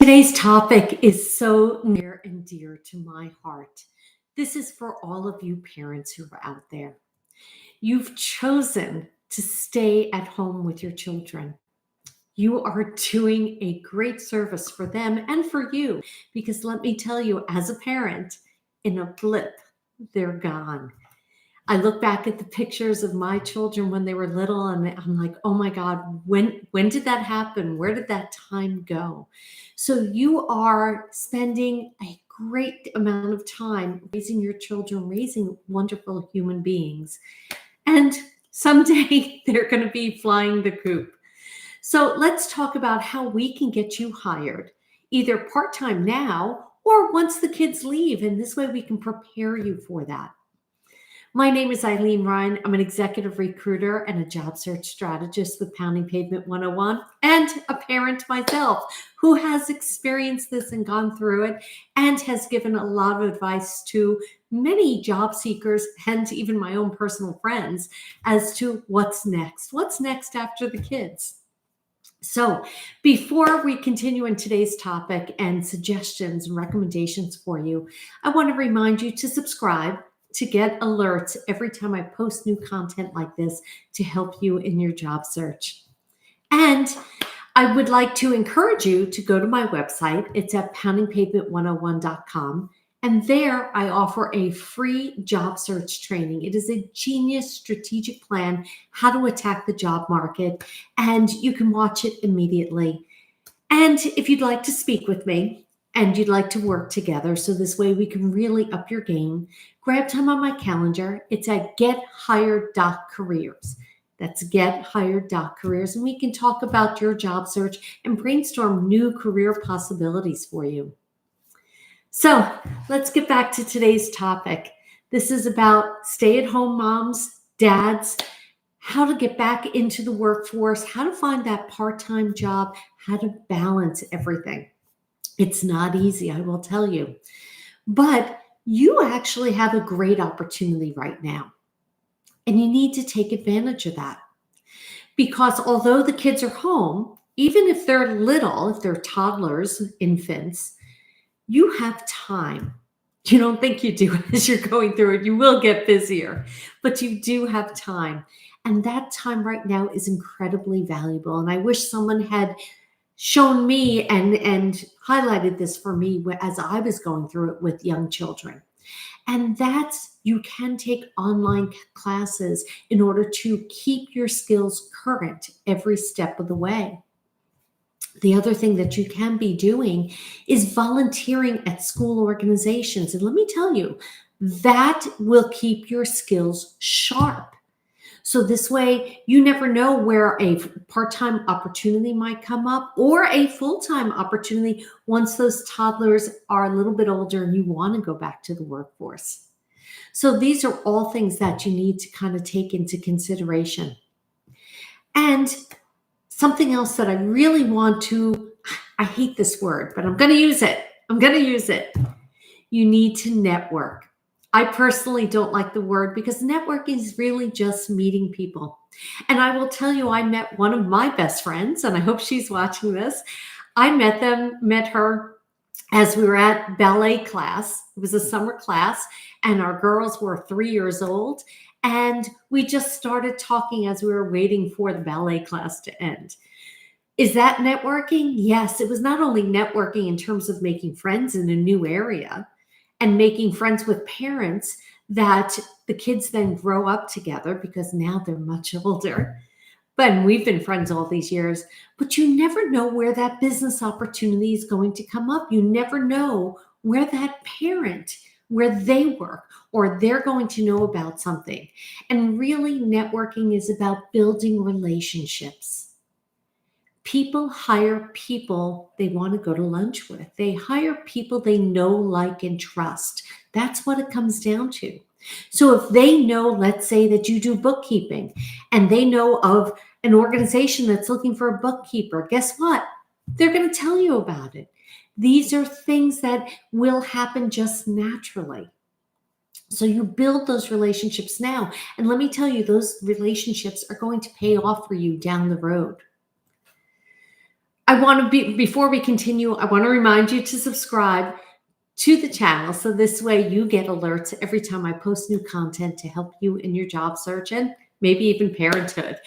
Today's topic is so near and dear to my heart. This is for all of you parents who are out there. You've chosen to stay at home with your children. You are doing a great service for them and for you because let me tell you, as a parent, in a blip, they're gone. I look back at the pictures of my children when they were little and I'm like, "Oh my God, when did that happen? Where did that time go?" So you are spending a great amount of time raising your children, raising wonderful human beings. And someday they're going to be flying the coop. So let's talk about how we can get you hired, either part-time now or once the kids leave, and this way we can prepare you for that. My name is Eileen Ryan. I'm an executive recruiter and a job search strategist with Pounding Pavement 101 and a parent myself who has experienced this and gone through it and has given a lot of advice to many job seekers and even my own personal friends as to what's next. What's next after the kids? So, before we continue in today's topic and suggestions and recommendations for you, I want to remind you to subscribe to get alerts every time I post new content like this to help you in your job search. And I would like to encourage you to go to my website. It's at poundingpavement101.com. And there I offer a free job search training. It is a genius strategic plan, how to attack the job market, and you can watch it immediately. And if you'd like to speak with me and you'd like to work together, so this way we can really up your game, grab time on my calendar. It's at gethired.careers. That's gethired.careers. And we can talk about your job search and brainstorm new career possibilities for you. So let's get back to today's topic. This is about stay-at-home moms, dads, how to get back into the workforce, how to find that part-time job, how to balance everything. It's not easy, I will tell you. But you actually have a great opportunity right now. And you need to take advantage of that. Because although the kids are home, even if they're little, if they're toddlers, infants, you have time. You don't think you do as you're going through it. You will get busier, but you do have time. And that time right now is incredibly valuable. And I wish someone had shown me and highlighted this for me as I was going through it with young children. And that's, you can take online classes in order to keep your skills current every step of the way. The other thing that you can be doing is volunteering at school organizations. And let me tell you, that will keep your skills sharp. So this way, you never know where a part-time opportunity might come up or a full-time opportunity once those toddlers are a little bit older and you want to go back to the workforce. So these are all things that you need to kind of take into consideration. And something else that I really want to, I hate this word, but I'm going to use it. You need to network. I personally don't like the word because networking is really just meeting people. And I will tell you, I met one of my best friends, and I hope she's watching this. I met her as we were at ballet class. It was a summer class, and our girls were 3 years old. And we just started talking as we were waiting for the ballet class to end. Is that networking? Yes, it was not only networking in terms of making friends in a new area and making friends with parents that the kids then grow up together because now they're much older. But we've been friends all these years, but you never know where that business opportunity is going to come up. You never know where that parent, where they work, or they're going to know about something. And really, networking is about building relationships. People hire people they want to go to lunch with. They hire people they know, like, and trust. That's what it comes down to. So if they know, let's say that you do bookkeeping, and they know of an organization that's looking for a bookkeeper, guess what? They're going to tell you about it. These are things that will happen just naturally. So you build those relationships now. And let me tell you, those relationships are going to pay off for you down the road. before we continue, I want to remind you to subscribe to the channel so this way you get alerts every time I post new content to help you in your job search and maybe even parenthood.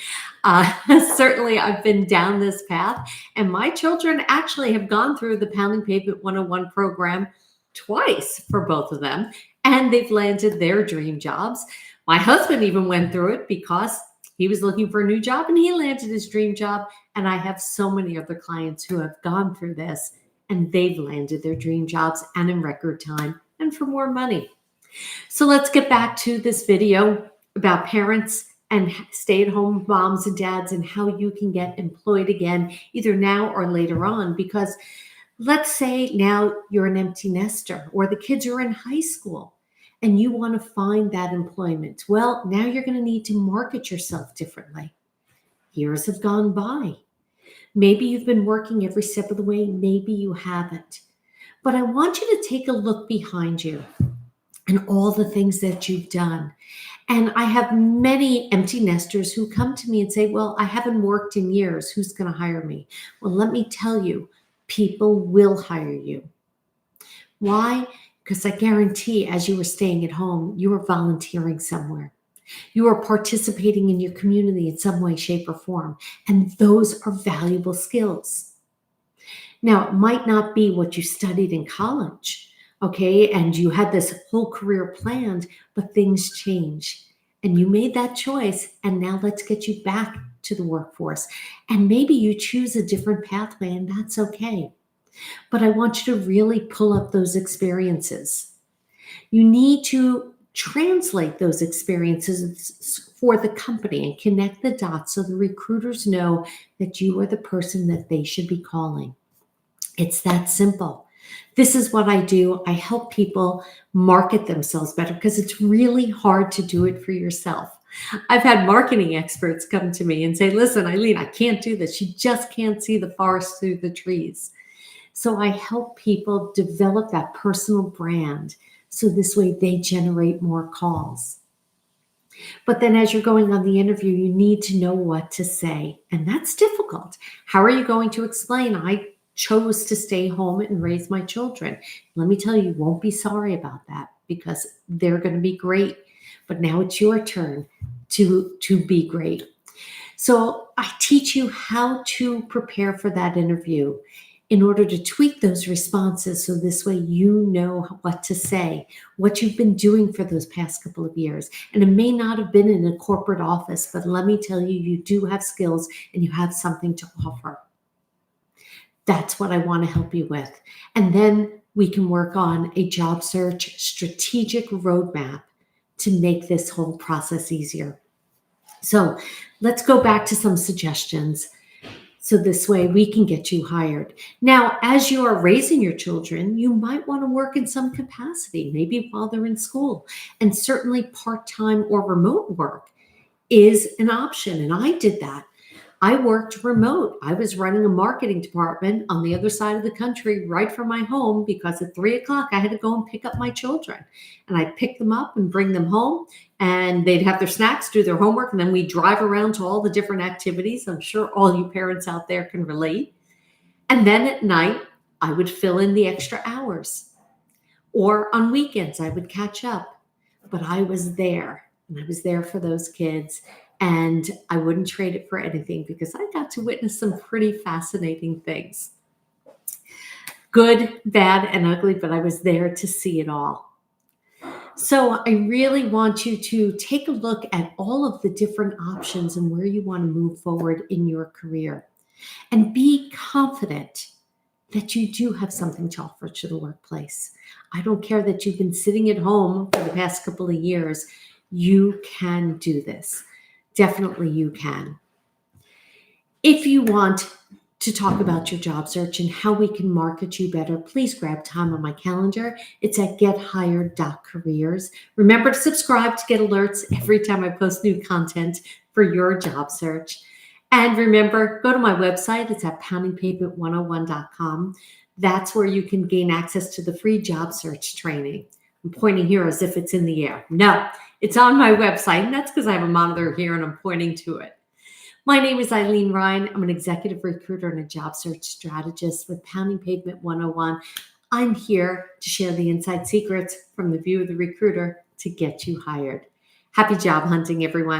Uh, Certainly, I've been down this path, and my children actually have gone through the Pounding Pavement 101 program twice for both of them, and they've landed their dream jobs. My husband even went through it because he was looking for a new job and he landed his dream job. And I have so many other clients who have gone through this and they've landed their dream jobs and in record time and for more money. So let's get back to this video about parents and stay-at-home moms and dads and how you can get employed again, either now or later on. Because let's say now you're an empty nester or the kids are in high school and you want to find that employment. Well, now you're going to need to market yourself differently. Years have gone by. Maybe you've been working every step of the way, maybe you haven't. But I want you to take a look behind you and all the things that you've done. And I have many empty nesters who come to me and say, well, I haven't worked in years. Who's going to hire me? Well, let me tell you, people will hire you. Why? Because I guarantee as you were staying at home, you were volunteering somewhere. You are participating in your community in some way, shape, or form. And those are valuable skills. Now, it might not be what you studied in college, okay? And you had this whole career planned, but things change. And you made that choice, and now let's get you back to the workforce. And maybe you choose a different pathway, and that's okay. But I want you to really pull up those experiences. You need to translate those experiences for the company and connect the dots so the recruiters know that you are the person that they should be calling. It's that simple. This is what I do. I help people market themselves better because it's really hard to do it for yourself. I've had marketing experts come to me and say, listen, Eileen, I can't do this. You just can't see the forest through the trees. So I help people develop that personal brand so this way they generate more calls. But then as you're going on the interview, you need to know what to say. And that's difficult. How are you going to explain? I chose to stay home and raise my children. Let me tell you, you won't be sorry about that because they're going to be great. But now it's your turn to be great. So I teach you how to prepare for that interview in order to tweak those responses so this way you know what to say, what you've been doing for those past couple of years. And it may not have been in a corporate office, but let me tell you, you do have skills and you have something to offer. That's what I want to help you with. And then we can work on a job search strategic roadmap to make this whole process easier. So let's go back to some suggestions. So this way we can get you hired. Now, as you are raising your children, you might want to work in some capacity, maybe while they're in school. And certainly part-time or remote work is an option. And I did that. I worked remote. I was running a marketing department on the other side of the country, right from my home, because at 3 o'clock I had to go and pick up my children. And I'd pick them up and bring them home, and they'd have their snacks, do their homework, and then we'd drive around to all the different activities. I'm sure all you parents out there can relate. And then at night, I would fill in the extra hours. Or on weekends, I would catch up. But I was there, and I was there for those kids. And I wouldn't trade it for anything because I got to witness some pretty fascinating things. Good, bad, and ugly, but I was there to see it all. So I really want you to take a look at all of the different options and where you want to move forward in your career. And be confident that you do have something to offer to the workplace. I don't care that you've been sitting at home for the past couple of years. You can do this. Definitely you can. If you want to talk about your job search and how we can market you better, please grab time on my calendar. It's at gethired.careers. Remember to subscribe to get alerts every time I post new content for your job search. And remember, go to my website. It's at poundingpavement101.com. That's where you can gain access to the free job search training. I'm pointing here as if it's in the air. No, it's on my website, and that's because I have a monitor here and I'm pointing to it. My name is Eileen Ryan. I'm an executive recruiter and a job search strategist with Pounding Pavement 101. I'm here to share the inside secrets from the view of the recruiter to get you hired. Happy job hunting, everyone.